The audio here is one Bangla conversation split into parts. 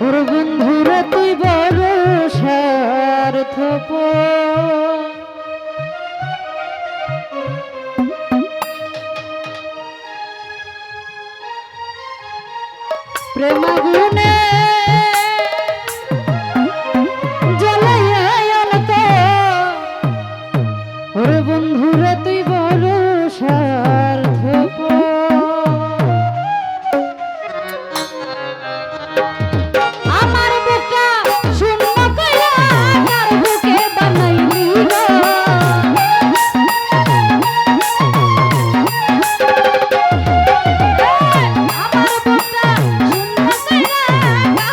ওর বন্ধুরা তুই বড় স্বার্থপর, প্রেমাগুনে জ্বলাইয়া অন্তর। ওর বন্ধুরা তুই বড় স্বার্থপর, আমার বুকটা শূন্য কইরা কার বুকে বানাইলি গো। আমার বুকটা শূন্য কইরা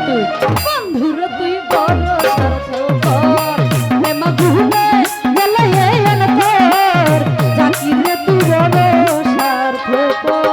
তুই বন্ধুরে তুই বড় স্বার্থপর প্রেম ঘুরে গেলে এন তোর জাকির রে তুই বড় স্বার্থপর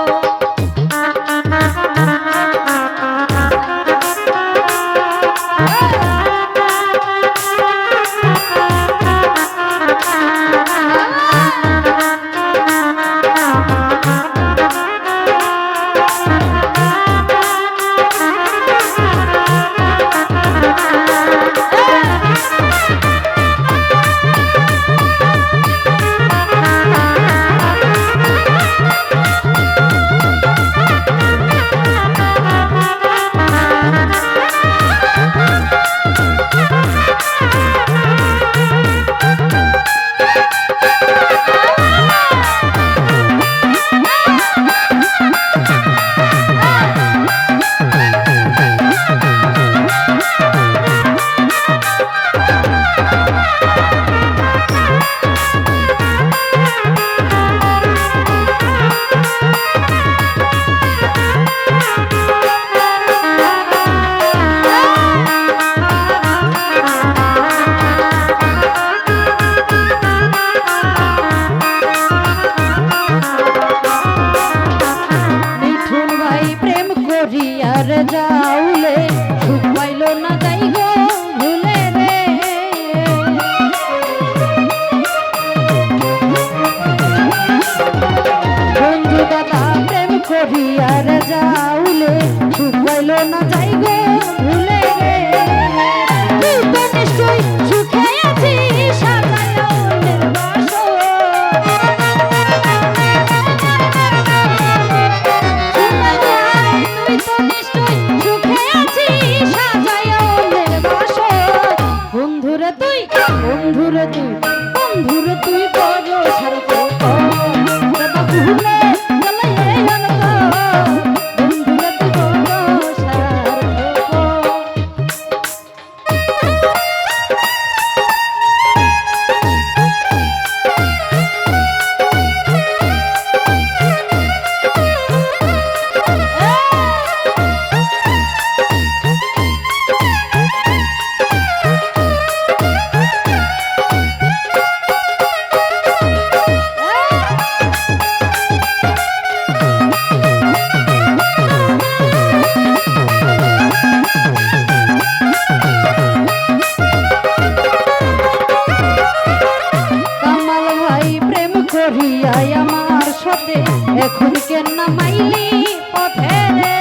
যাওলে সুখ পাইল না যাই গো ভুলে রে বন্ধু দাদা প্রেম করিয়ার যাওলে সুখ পাইল না যাই গো ভুলে রে তুই তো নিশ্চয় সুখে আছিস সাজায় অন্যের বাসর তুই তো নিশ্চয় সুখে আছিস সাজায় অন্যের বাসর বন্ধুরে তুই বন্ধুরে তুই বন্ধুরে তুই বড় স্বার্থপর ভুলে গেলে এন তোর বন্ধুরে তুই বড় স্বার্থপর করিয়াই আমার সাথে এখন কেন নামাইলি পথে রে